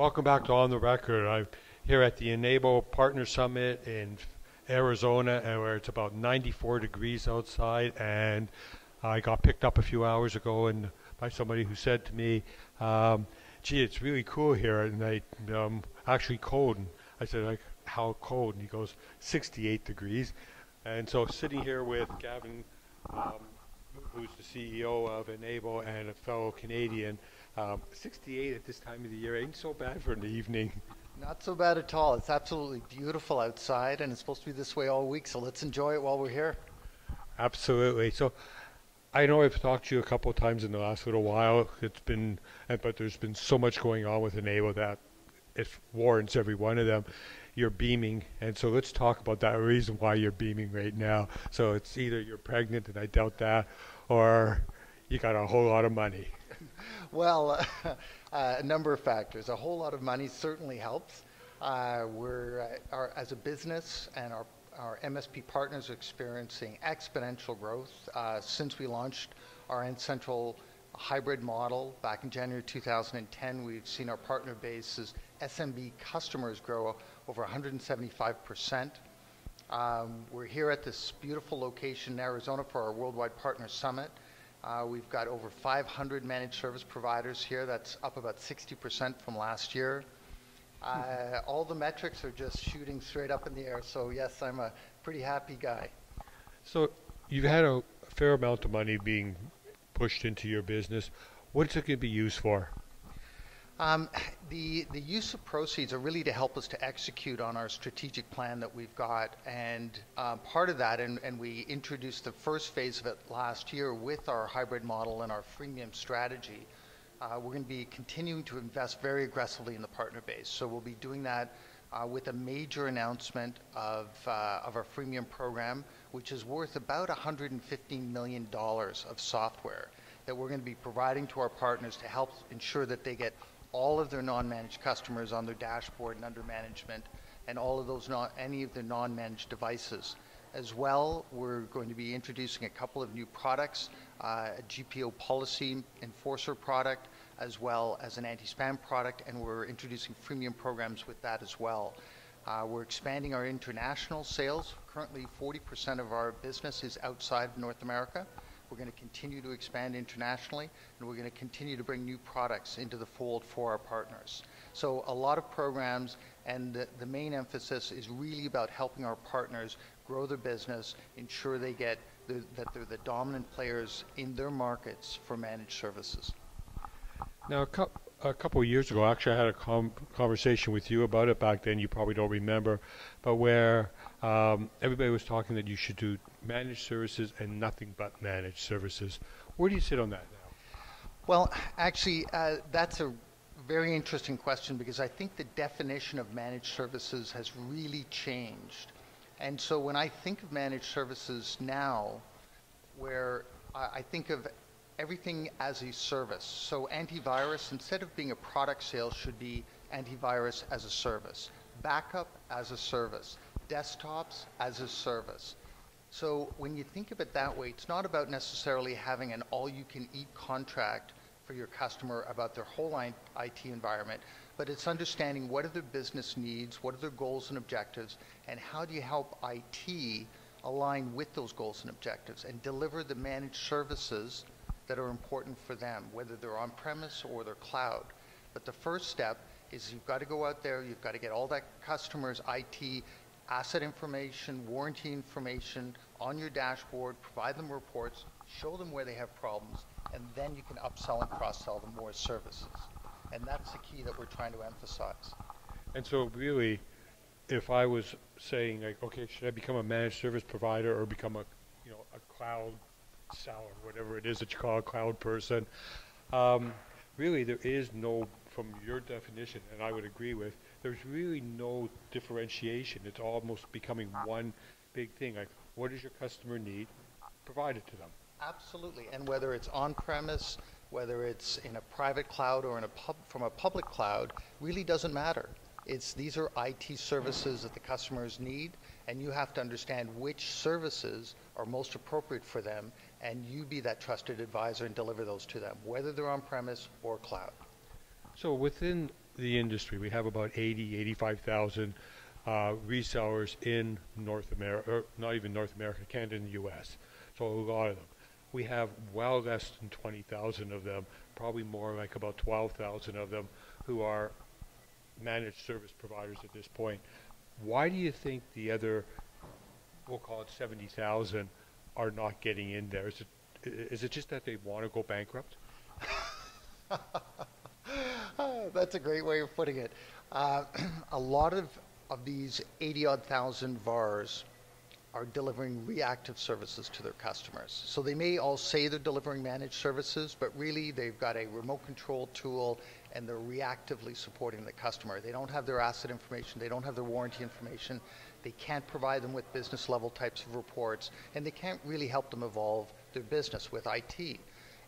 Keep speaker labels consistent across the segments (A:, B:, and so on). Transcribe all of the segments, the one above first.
A: Welcome back to On the Record. I'm here at the Enable Partner Summit in Arizona, and where it's about 94 degrees outside. And I got picked up a few hours ago, and by somebody who said to me, "Gee, it's really cool here." And actually cold. And I said, "Like how cold?" And he goes, "68 degrees." And so sitting here with Gavin, who's the CEO of Enable and a fellow Canadian. 68 at this time of the year ain't so bad for an evening.
B: Not so bad at all. It's absolutely beautiful outside, and it's supposed to be this way all week, so let's enjoy it while we're here.
A: Absolutely. So I know I've talked to you a couple of times in the last little while. But there's been so much going on with Enable that it warrants every one of them. You're beaming, and so let's talk about that reason why you're beaming right now. So it's either you're pregnant, and I doubt that, or you got a whole lot of money.
B: Well, a number of factors. A whole lot of money certainly helps. As a business, and our MSP partners are experiencing exponential growth since we launched our End Central hybrid model back in January 2010. We've seen our partner base's SMB customers grow over 175%. We're here at this beautiful location in Arizona for our Worldwide Partner Summit. We've got over 500 managed service providers here. That's up about 60% from last year. All the metrics are just shooting straight up in the air. So yes, I'm a pretty happy guy.
A: So you've had a fair amount of money being pushed into your business. What's it going to be used for?
B: The use of proceeds are really to help us to execute on our strategic plan that we've got, and part of that, and we introduced the first phase of it last year with our hybrid model and our freemium strategy. We're going to be continuing to invest very aggressively in the partner base. So we'll be doing that with a major announcement of our freemium program, which is worth about $115 million of software that we're going to be providing to our partners to help ensure that they get all of their non-managed customers on their dashboard and under management, and all of those any of their non-managed devices. As well, we're going to be introducing a couple of new products, a GPO policy enforcer product, as well as an anti-spam product, and we're introducing freemium programs with that as well. We're expanding our international sales. Currently, 40% of our business is outside of North America. We're going to continue to expand internationally, and we're going to continue to bring new products into the fold for our partners. So a lot of programs, and the main emphasis is really about helping our partners grow their business, ensure they get that they're the dominant players in their markets for managed services.
A: Now, a couple of years ago, actually, I had a conversation with you about it back then. You probably don't remember, but where everybody was talking that you should do managed services and nothing but managed services. Where do you sit on that now?
B: Well, actually, that's a very interesting question, because I think the definition of managed services has really changed. And so when I think of managed services now, where I think of everything as a service. So antivirus, instead of being a product sale, should be antivirus as a service. Backup as a service. Desktops as a service. So when you think of it that way, it's not about necessarily having an all-you-can-eat contract for your customer about their whole IT environment, but it's understanding what are their business needs, what are their goals and objectives, and how do you help IT align with those goals and objectives and deliver the managed services that are important for them, whether they're on-premise or they're cloud. But the first step is you've got to go out there, you've got to get all that customer's IT asset information, warranty information on your dashboard, provide them reports, show them where they have problems, and then you can upsell and cross-sell them more services. And that's the key that we're trying to emphasize.
A: And so really, if I was saying, like, okay, should I become a managed service provider or become a cloud seller, whatever it is that you call a cloud person, really there is no, from your definition, and I would agree with, there's really no differentiation. It's almost becoming one big thing. Like, what does your customer need? Provide it to them.
B: Absolutely, and whether it's on-premise, whether it's in a private cloud or from a public cloud, really doesn't matter. These are IT services that the customers need, and you have to understand which services are most appropriate for them, and you be that trusted advisor and deliver those to them, whether they're on-premise or cloud.
A: So within the industry, we have about 80, 85,000 resellers in North America, or not even North America, Canada and the U.S. So a lot of them. We have well less than 20,000 of them, probably more like about 12,000 of them, who are managed service providers at this point. Why do you think the other, we'll call it 70,000, are not getting in there? Is it just that they want to go bankrupt?
B: That's a great way of putting it. A lot of these 80-odd thousand VARs are delivering reactive services to their customers. So they may all say they're delivering managed services, but really they've got a remote control tool and they're reactively supporting the customer. They don't have their asset information, they don't have their warranty information, they can't provide them with business level types of reports, and they can't really help them evolve their business with IT.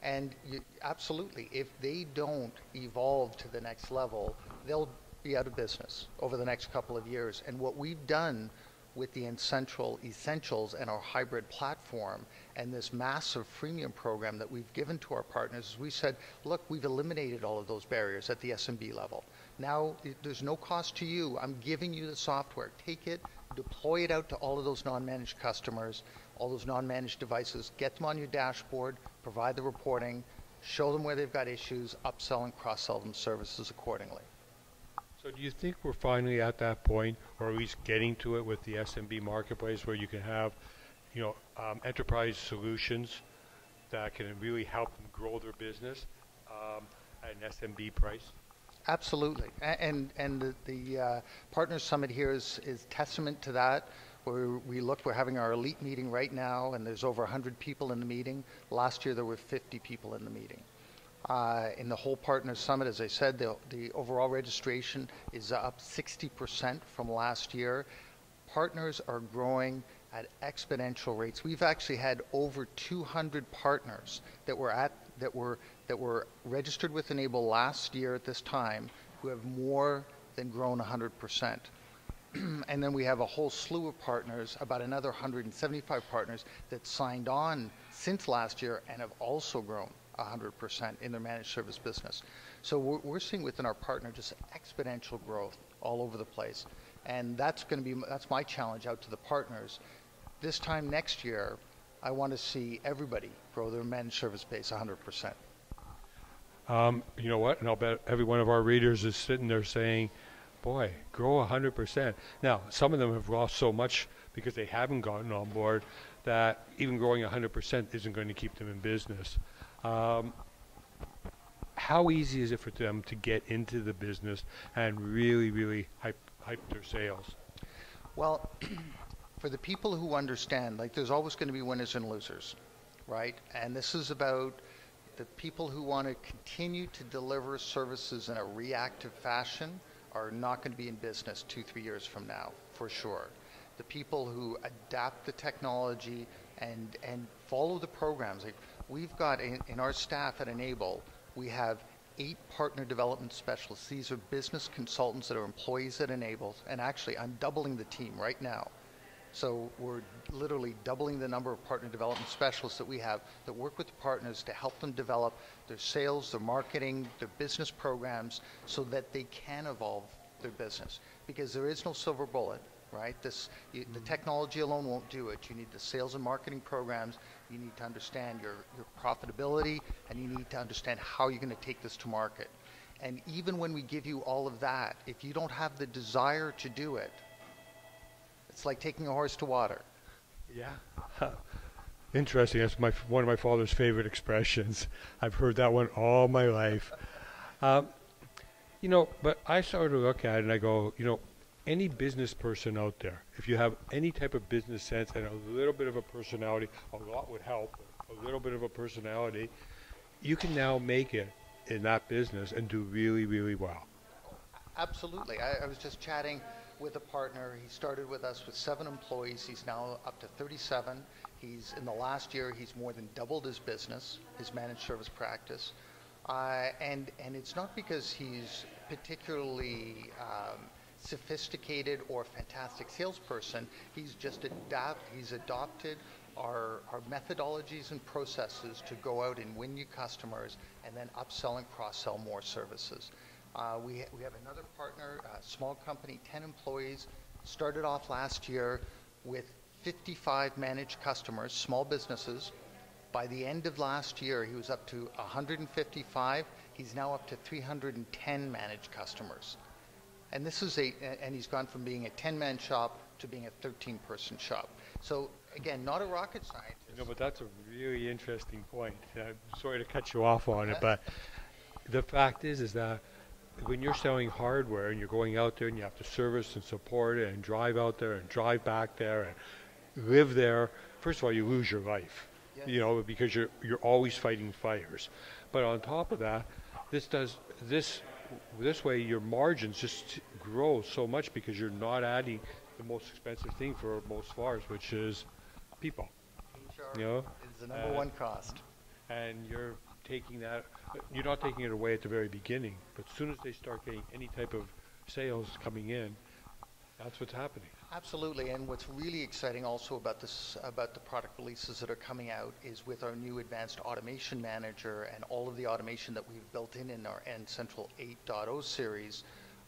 B: And absolutely, if they don't evolve to the next level, they'll be out of business over the next couple of years. And what we've done with the Essentials and our hybrid platform and this massive freemium program that we've given to our partners is we said, look, we've eliminated all of those barriers at the SMB level. Now, there's no cost to you. I'm giving you the software. Take it, deploy it out to all of those non-managed customers, all those non-managed devices, get them on your dashboard, provide the reporting, show them where they've got issues, upsell and cross-sell them services accordingly.
A: So do you think we're finally at that point, or at least getting to it with the SMB marketplace, where you can have, enterprise solutions that can really help them grow their business at an SMB price?
B: Absolutely, and the Partners Summit here is testament to that. Where we're having our elite meeting right now, and there's over 100 people in the meeting. Last year there were 50 people in the meeting. In the whole Partners Summit, as I said, the overall registration is up 60% from last year. Partners are growing at exponential rates. We've actually had over 200 partners that were registered with Enable last year at this time who have more than grown 100%. And then we have a whole slew of partners, about another 175 partners that signed on since last year and have also grown 100% in their managed service business. So we're seeing within our partner just exponential growth all over the place. And that's my challenge out to the partners. This time next year, I want to see everybody grow their managed service base 100%.
A: You know what? And I'll bet every one of our readers is sitting there saying, boy, grow 100%. Now, some of them have lost so much because they haven't gotten on board that even growing 100% isn't going to keep them in business. How easy is it for them to get into the business and really, really hype their sales?
B: Well, for the people who understand, there's always going to be winners and losers, right? And this is about the people who want to continue to deliver services in a reactive fashion are not going to be in business 2-3 years from now, for sure. The people who adapt the technology and follow the programs. We've got in our staff at Enable, we have 8 partner development specialists. These are business consultants that are employees at Enable, and actually I'm doubling the team right now. So we're literally doubling the number of partner development specialists that we have that work with the partners to help them develop their sales, their marketing, their business programs so that they can evolve their business. Because there is no silver bullet, right? The technology alone won't do it. You need the sales and marketing programs. You need to understand your profitability, and you need to understand how you're going to take this to market. And even when we give you all of that, if you don't have the desire to do it, it's like taking a horse to water.
A: Yeah. Interesting. That's one of my father's favorite expressions. I've heard that one all my life. But I started to look at it and I go, any business person out there, if you have any type of business sense and a little bit of a personality, a lot would help, a little bit of a personality, you can now make it in that business and do really, really well.
B: Absolutely. I was just chatting with a partner. He started with us with 7 employees. He's now up to 37. In the last year, he's more than doubled his business, his managed service practice. And it's not because he's particularly sophisticated or fantastic salesperson. He's just adopted our methodologies and processes to go out and win new customers and then upsell and cross-sell more services. We have another partner, a small company, 10 employees, started off last year with 55 managed customers, small businesses. By the end of last year, he was up to 155. He's now up to 310 managed customers. And this is and he's gone from being a 10-man shop to being a 13-person shop. So again, not a rocket scientist.
A: No, but that's a really interesting point. Sorry to cut you off on it, but the fact is that when you're selling hardware and you're going out there and you have to service and support it and drive out there and drive back there and live there, first of all, you lose your life,
B: Yes.
A: you know, because you're always fighting fires. But on top of that, this way your margins just grow so much because you're not adding the most expensive thing for most VARs, which is people.
B: HR
A: You know,
B: is the number one cost.
A: and you're not taking it away at the very beginning, but as soon as they start getting any type of sales coming in, that's what's happening.
B: Absolutely, and what's really exciting also about the product releases that are coming out, is with our new advanced automation manager and all of the automation that we've built in our N Central 8.0 series.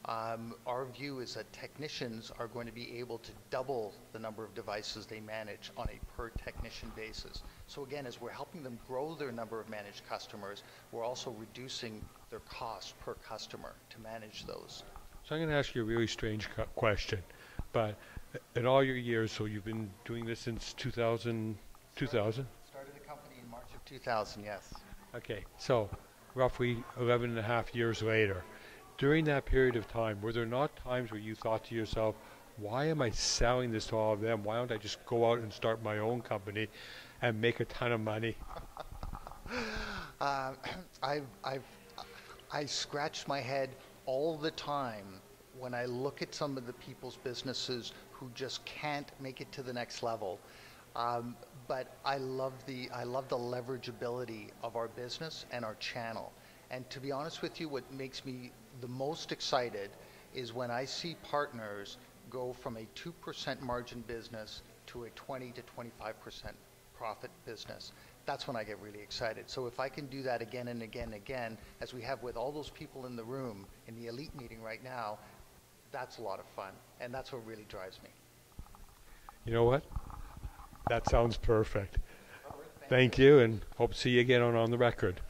B: Our view is that technicians are going to be able to double the number of devices they manage on a per technician basis. So again, as we're helping them grow their number of managed customers, we're also reducing their cost per customer to manage those.
A: So I'm going to ask you a really strange question, but in all your years, so you've been doing this since 2000?
B: Started the company in March of 2000, yes.
A: Okay, so roughly 11 and a half years later, during that period of time, were there not times where you thought to yourself, why am I selling this to all of them? Why don't I just go out and start my own company and make a ton of money?
B: I scratch my head all the time when I look at some of the people's businesses who just can't make it to the next level. But I love the leverageability of our business and our channel. And to be honest with you, what makes me the most excited is when I see partners go from a 2% margin business to a 20 to 25% profit business. That's when I get really excited. So if I can do that again and again and again, as we have with all those people in the room in the elite meeting right now, that's a lot of fun. And that's what really drives me.
A: You know what? That sounds perfect. Thank you, and hope to see you again on the record.